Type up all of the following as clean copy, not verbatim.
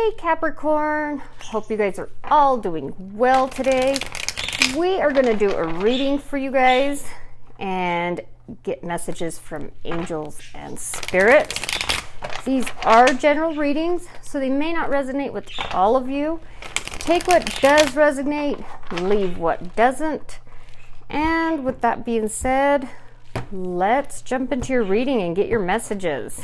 Hey Capricorn, hope you guys are all doing well today. We are going to do a reading for you guys and get messages from angels and spirit. These are general readings, so they may not resonate with all of you. Take what does resonate, leave what doesn't. And with that being said, let's jump into your reading and get your messages.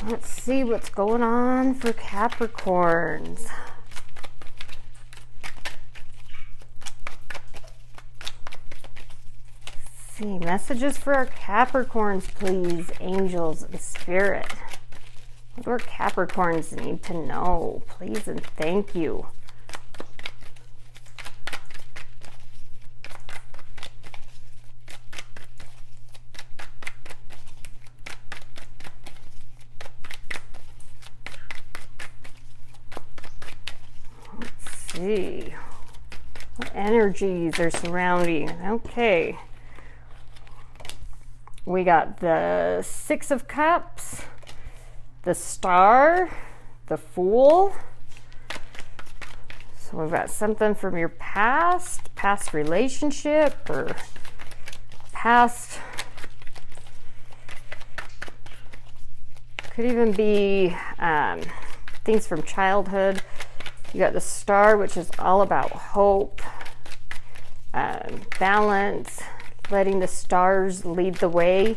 Let's see what's going on for Capricorns. Let's see, messages for our Capricorns, please, angels and spirit. What do our Capricorns need to know? Please and thank you. See what energies are surrounding. Okay, we got the Six of Cups, the Star, the Fool. So we've got something from your past relationship, or past, could even be things from childhood. You got the Star, which is all about hope, balance, letting the stars lead the way,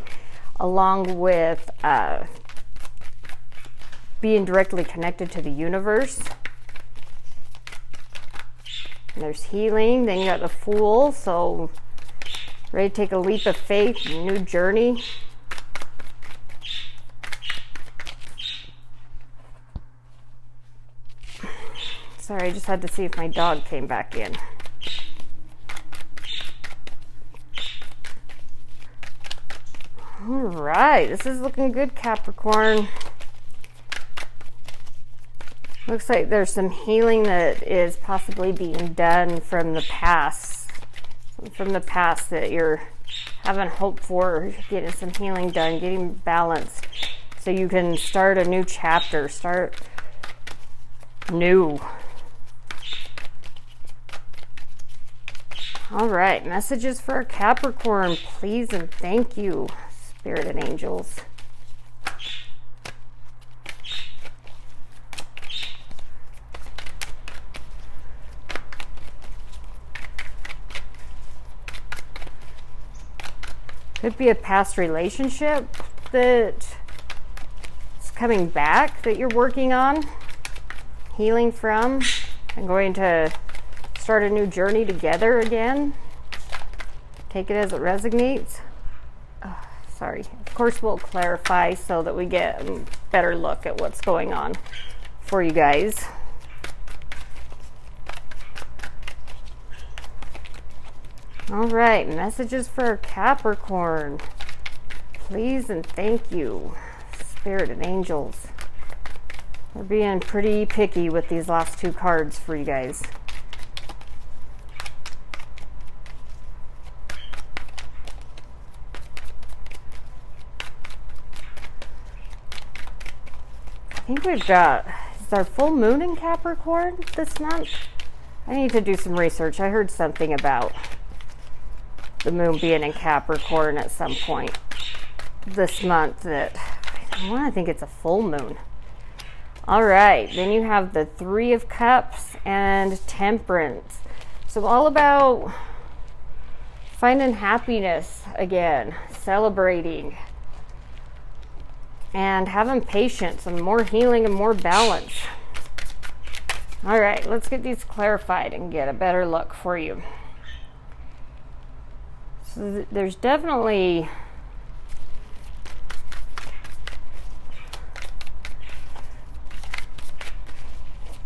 along with being directly connected to the universe. And there's healing. Then you got the Fool, so ready to take a leap of faith, a new journey. Sorry, I just had to see if my dog came back in. All right, this is looking good, Capricorn. Looks like there's some healing that is possibly being done from the past. From the past that you're having hope for, getting some healing done, getting balanced, so you can start a new chapter, start new. All right, messages for our Capricorn, please and thank you, spirit and angels. Could be a past relationship that is coming back that you're working on, healing from, and going to start a new journey together again. Take it as it resonates. Sorry. Of course, we'll clarify so that we get a better look at what's going on for you guys. All right, messages for our Capricorn. Please and thank you, spirit and angels. We're being pretty picky with these last two cards for you guys. I think we've got, is our full moon in Capricorn this month? I need to do some research. I heard something about the moon being in Capricorn at some point this month that, I think it's a full moon. All right, then you have the Three of Cups and Temperance. So all about finding happiness again, celebrating, and having patience and more healing and more balance. All right, let's get these clarified and get a better look for you. So there's definitely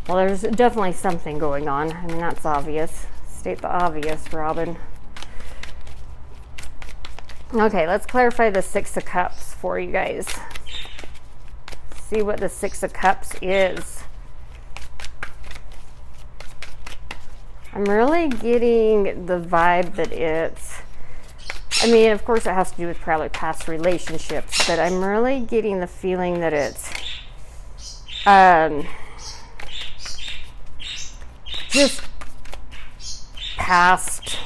there's definitely something going on. I mean, that's obvious. State the obvious, Robin. Okay, let's clarify the Six of Cups for you guys. See what the Six of Cups is. I'm really getting the vibe that it's, I mean, of course it has to do with probably past relationships, but I'm really getting the feeling that it's just past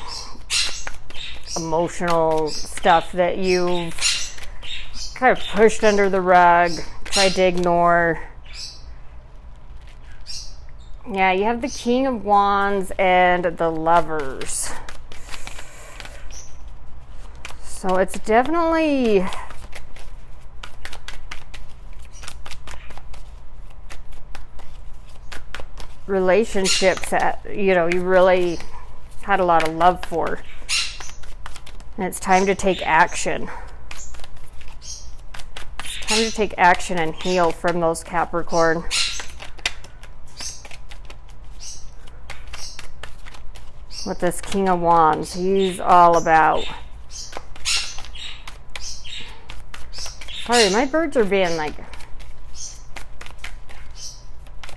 emotional stuff that you've kind of pushed under the rug, tried to ignore. Yeah, you have the King of Wands and the Lovers. So it's definitely relationships that, you really had a lot of love for. And it's time to take action. It's time to take action and heal from those, Capricorn. With this King of Wands, he's all about... Sorry, my birds are being like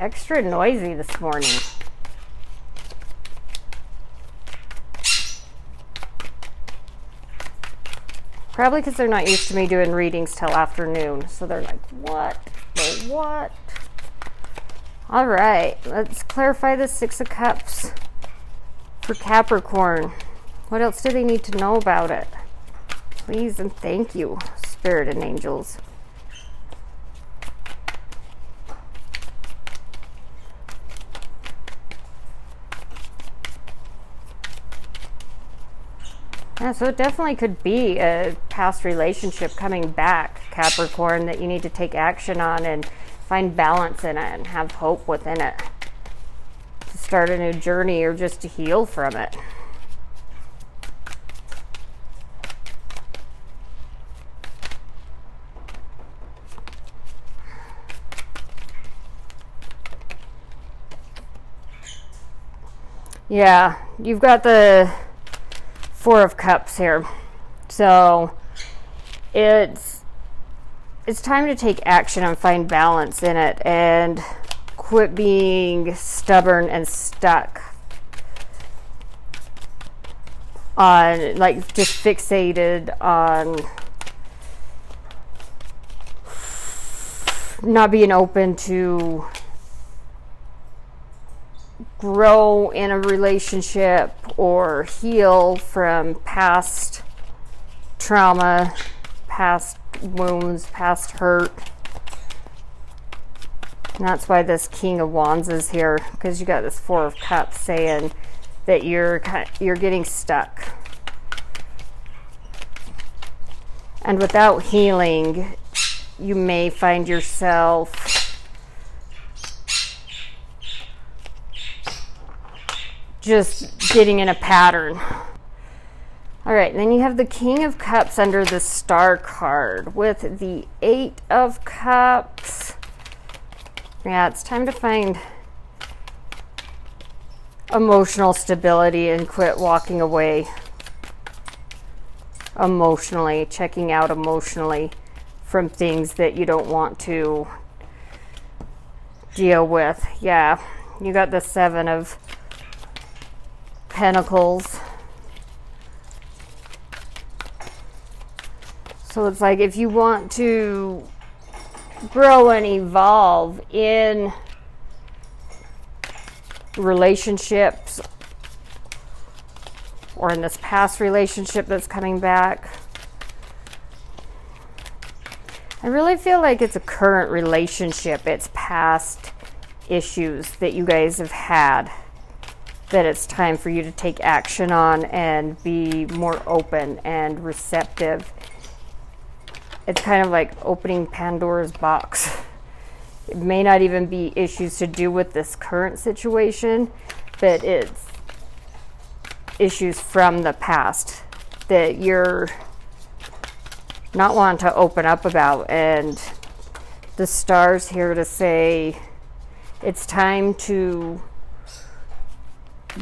extra noisy this morning. Probably because they're not used to me doing readings till afternoon. So they're like, what? The what? All right, let's clarify the Six of Cups for Capricorn. What else do they need to know about it? Please and thank you, Spirit and angels. Yeah, so it definitely could be a past relationship coming back, Capricorn, that you need to take action on and find balance in it and have hope within it. To start a new journey or just to heal from it. Yeah, you've got the Four of Cups here. So it's time to take action and find balance in it and quit being stubborn and stuck on, like, just fixated on not being open to grow in a relationship or heal from past trauma, past wounds, past hurt. And that's why this King of Wands is here, because you got this Four of Cups saying that you're getting stuck. And without healing, you may find yourself just getting in a pattern. All right, then you have the King of Cups under the Star card with the Eight of Cups. Yeah, it's time to find emotional stability and quit walking away emotionally, checking out emotionally from things that you don't want to deal with. Yeah, you got the Seven of Pentacles. So it's like, if you want to grow and evolve in relationships or in this past relationship that's coming back, I really feel like it's a current relationship. It's past issues that you guys have had that it's time for you to take action on and be more open and receptive. It's kind of like opening Pandora's box. It may not even be issues to do with this current situation, but it's issues from the past that you're not wanting to open up about. And the Star's here to say it's time to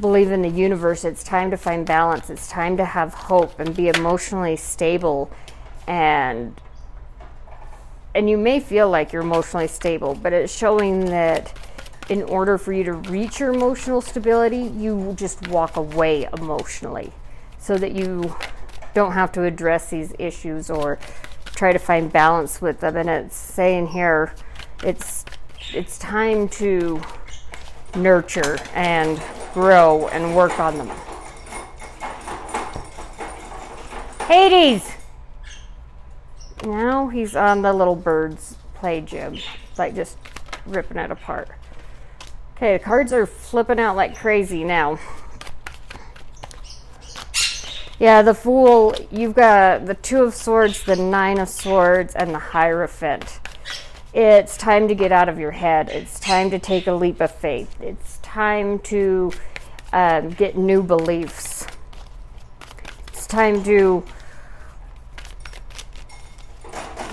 believe in the universe. It's time to find balance. It's time to have hope and be emotionally stable. And you may feel like you're emotionally stable, but it's showing that in order for you to reach your emotional stability, you just walk away emotionally so that you don't have to address these issues or try to find balance with them. And it's saying here, it's it's time to nurture and grow and work on them. Hades! Now he's on the little bird's play gym, like just ripping it apart. Okay, the cards are flipping out like crazy now. Yeah, the Fool, you've got the Two of Swords, the Nine of Swords, and the Hierophant. It's time to get out of your head. It's time to take a leap of faith. It's time to get new beliefs. It's time to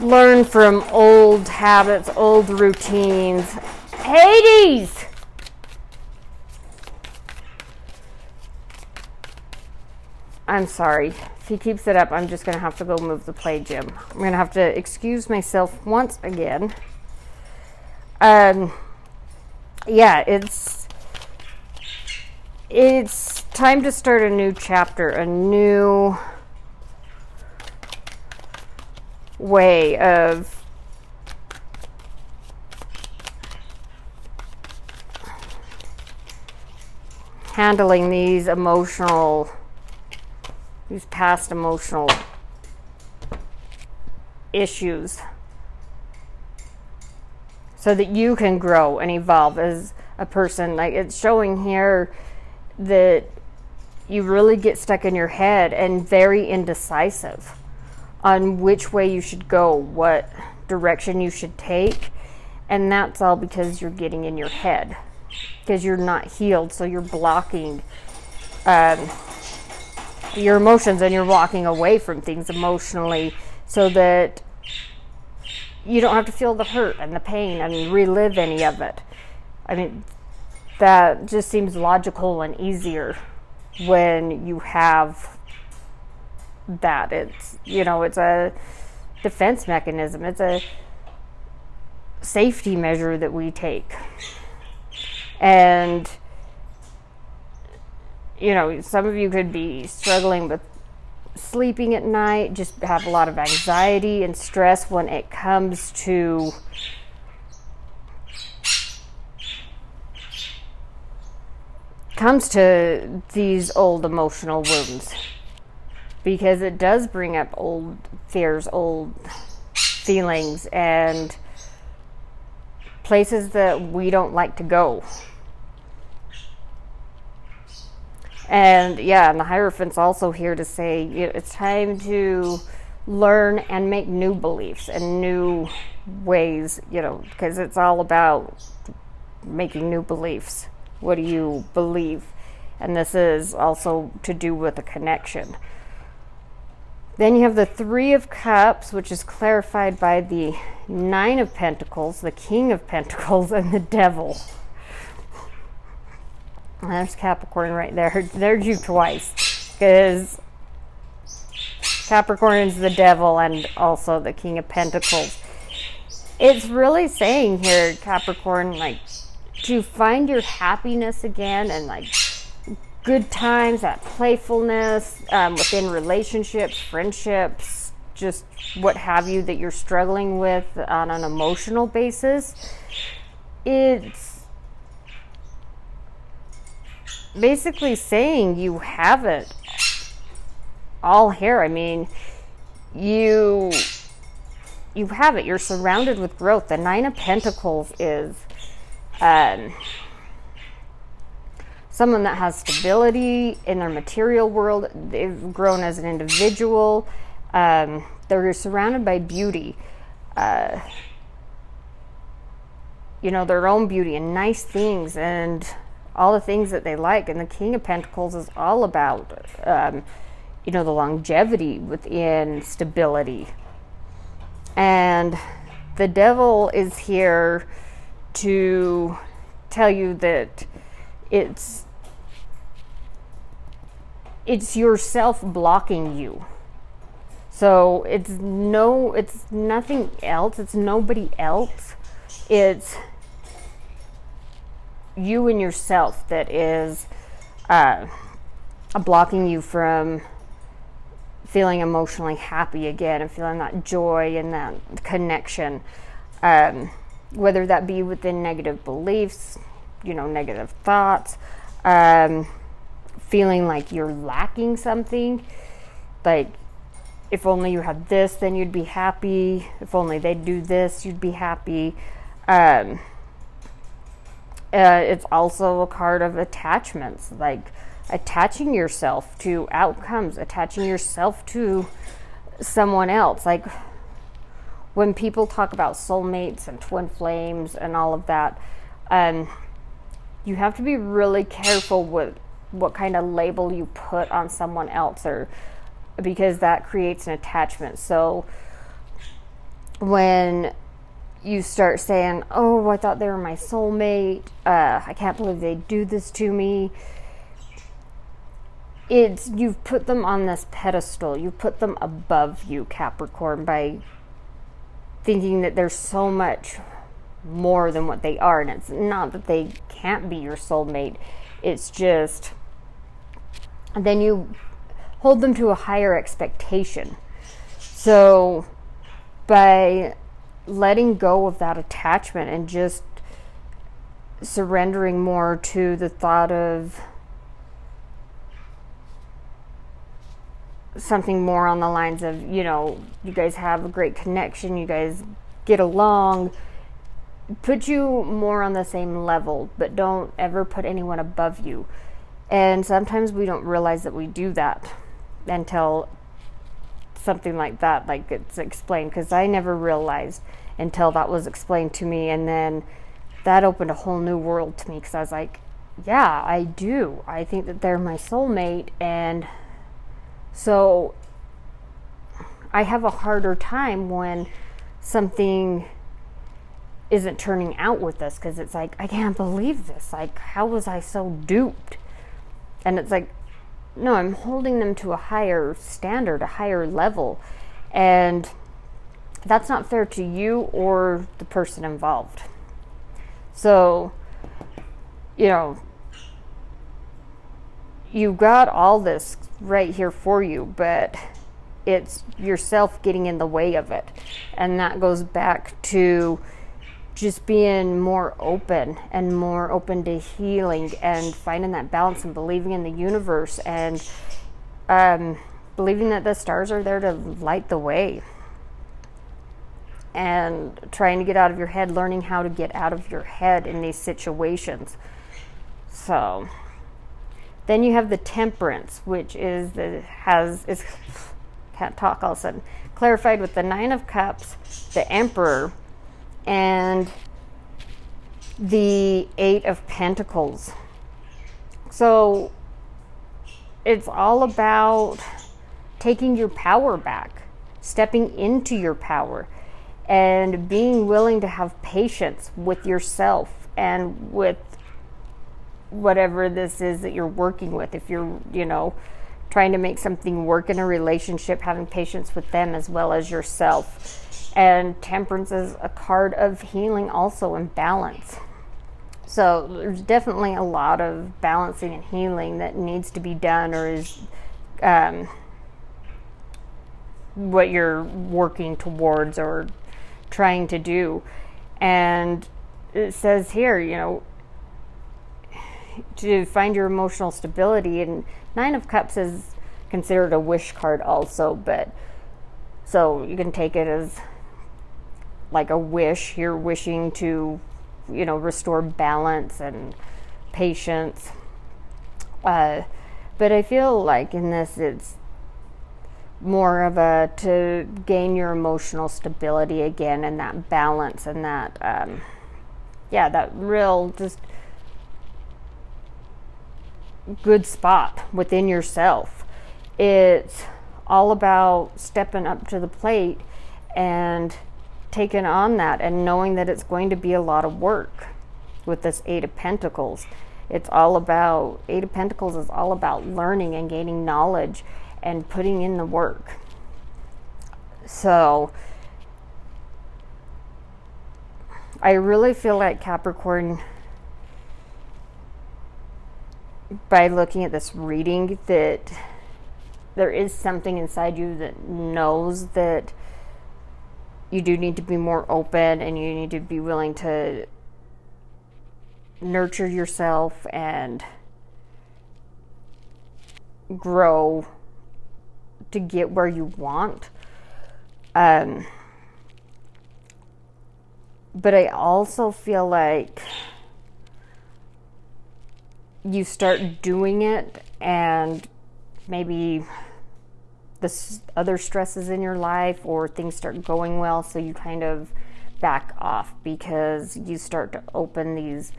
learn from old habits, old routines. Hades! I'm sorry. If he keeps it up, I'm just going to have to go move the play gym. I'm going to have to excuse myself once again. Yeah, it's time to start a new chapter, a new way of handling these past emotional issues, so that you can grow and evolve as a person. Like, it's showing here that you really get stuck in your head and very indecisive on which way you should go, what direction you should take, and that's all because you're getting in your head, because you're not healed, so you're blocking your emotions, and you're walking away from things emotionally so that you don't have to feel the hurt and the pain and relive any of it. I mean, that just seems logical and easier when you have that. It's, it's a defense mechanism. It's a safety measure that we take. And some of you could be struggling with sleeping at night, just have a lot of anxiety and stress when it comes to these old emotional wounds, because it does bring up old fears, old feelings, and places that we don't like to go. And the Hierophant's also here to say it's time to learn and make new beliefs and new ways, because it's all about making new beliefs. What do you believe? And this is also to do with a connection. Then you have the Three of Cups, which is clarified by the Nine of Pentacles, the King of Pentacles, and the Devil. There's Capricorn right there. There's you twice, because Capricorn is the Devil and also the King of Pentacles. It's really saying here, Capricorn, like, to find your happiness again and like good times, that playfulness within relationships, friendships, just what have you that you're struggling with on an emotional basis. It's basically saying you have it all here. I mean, you have it. You're surrounded with growth. The Nine of Pentacles is someone that has stability in their material world. They've grown as an individual. They're surrounded by beauty. Their own beauty and nice things and all the things that they like. And the King of Pentacles is all about, the longevity within stability. And the Devil is here to tell you that it's yourself blocking you. So it's nothing else. It's nobody else. It's you and yourself that is blocking you from feeling emotionally happy again and feeling that joy and that connection. whether that be within negative beliefs, negative thoughts, feeling like you're lacking something, like if only you had this, then you'd be happy. If only they'd do this, you'd be happy. It's also a card of attachments, like attaching yourself to outcomes, attaching yourself to someone else. Like when people talk about soulmates and twin flames and all of that, you have to be really careful with what kind of label you put on someone else, or because that creates an attachment. So when you start saying, oh, I thought they were my soulmate, I can't believe they do this to me, you've put them on this pedestal. You put them above you, Capricorn, by thinking that there's so much more than what they are. And it's not that they can't be your soulmate. It's just, then you hold them to a higher expectation. So by letting go of that attachment and just surrendering more to the thought of something more on the lines of, you guys have a great connection, you guys get along, put you more on the same level, but don't ever put anyone above you. And sometimes we don't realize that we do that until something like that, like it's explained, because I never realized until that was explained to me. And then that opened a whole new world to me, because I was like, yeah, I do. I think that they're my soulmate. And so I have a harder time when something isn't turning out with us, because it's like, I can't believe this. Like, how was I so duped? And it's like, no, I'm holding them to a higher standard, a higher level. And that's not fair to you or the person involved. So, you got all this right here for you, but it's yourself getting in the way of it. And that goes back to just being more open and more open to healing and finding that balance and believing in the universe and believing that the stars are there to light the way, and trying to get out of your head, learning how to get out of your head in these situations. So then you have the Temperance, which is can't talk all of a sudden, clarified with the Nine of Cups, the Emperor, and the Eight of Pentacles. So it's all about taking your power back, stepping into your power, and being willing to have patience with yourself and with whatever this is that you're working with. If you're, trying to make something work in a relationship, having patience with them as well as yourself. And Temperance is a card of healing also, and balance. So there's definitely a lot of balancing and healing that needs to be done, or is what you're working towards or trying to do. And it says here, to find your emotional stability. And Nine of Cups is considered a wish card also, but so you can take it as like a wish. You're wishing to, restore balance and patience. But I feel like in this, it's more of to gain your emotional stability again, and that balance, and that, that real just good spot within yourself. It's all about stepping up to the plate and taking on that, and knowing that it's going to be a lot of work with this Eight of Pentacles. Eight of Pentacles is all about learning and gaining knowledge and putting in the work. So I really feel like, Capricorn, by looking at this reading, that there is something inside you that knows that you do need to be more open, and you need to be willing to nurture yourself and grow to get where you want. But I also feel like you start doing it and maybe the other stresses in your life or things start going well, so you kind of back off because you start to open these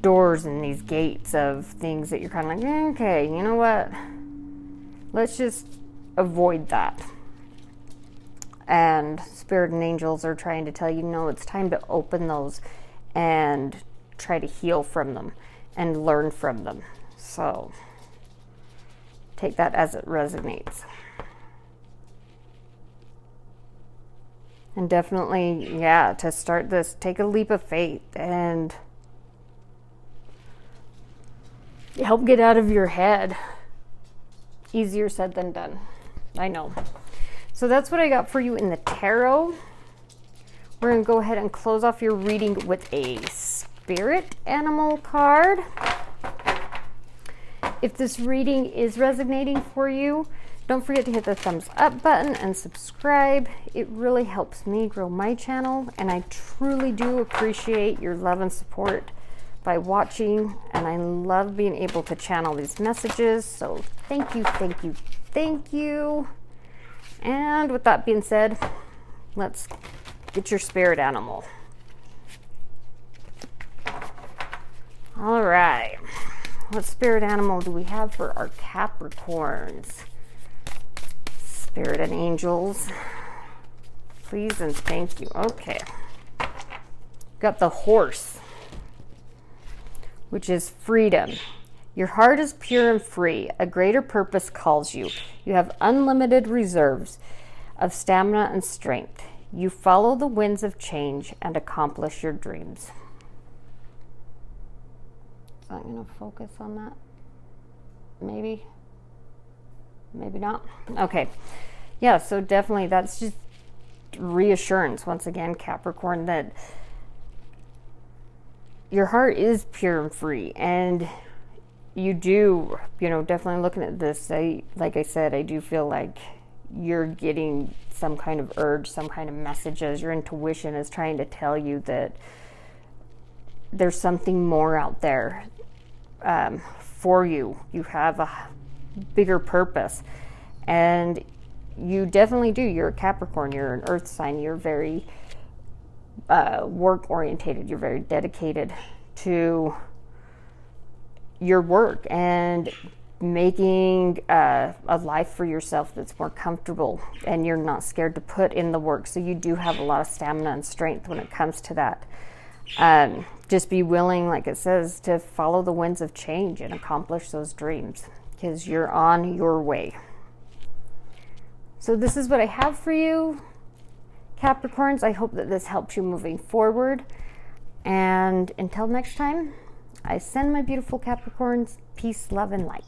doors and these gates of things that you're kind of like, okay, you know what? Let's just avoid that. And Spirit and angels are trying to tell you, no, it's time to open those and try to heal from them and learn from them. So take that as it resonates. And definitely, yeah, to start this, take a leap of faith and help get out of your head. Easier said than done. I know. So that's what I got for you in the tarot. We're going to go ahead and close off your reading with a spirit animal card. If this reading is resonating for you, don't forget to hit the thumbs up button and subscribe. It really helps me grow my channel, and I truly do appreciate your love and support by watching, and I love being able to channel these messages. So thank you, thank you, thank you. And with that being said, let's get your spirit animal. All right. What spirit animal do we have for our Capricorns? Spirit and angels, please and thank you. Okay. Got the horse, which is freedom. Your heart is pure and free. A greater purpose calls you. You have unlimited reserves of stamina and strength. You follow the winds of change and accomplish your dreams. So I'm going to focus on that. Maybe. Maybe not. Okay. Yeah, so definitely that's just reassurance once again, Capricorn, that your heart is pure and free, and you do, definitely looking at this, like I said, I do feel like you're getting some kind of urge, some kind of messages. Your intuition is trying to tell you that there's something more out there for you. You have a bigger purpose, and you definitely do. You're a Capricorn, you're an earth sign, you're very work orientated, you're very dedicated to your work and making a life for yourself that's more comfortable, and you're not scared to put in the work. So you do have a lot of stamina and strength when it comes to that. Just be willing, like it says, to follow the winds of change and accomplish those dreams, because you're on your way. So this is what I have for you, Capricorns. I hope that this helps you moving forward. And until next time, I send my beautiful Capricorns peace, love, and light.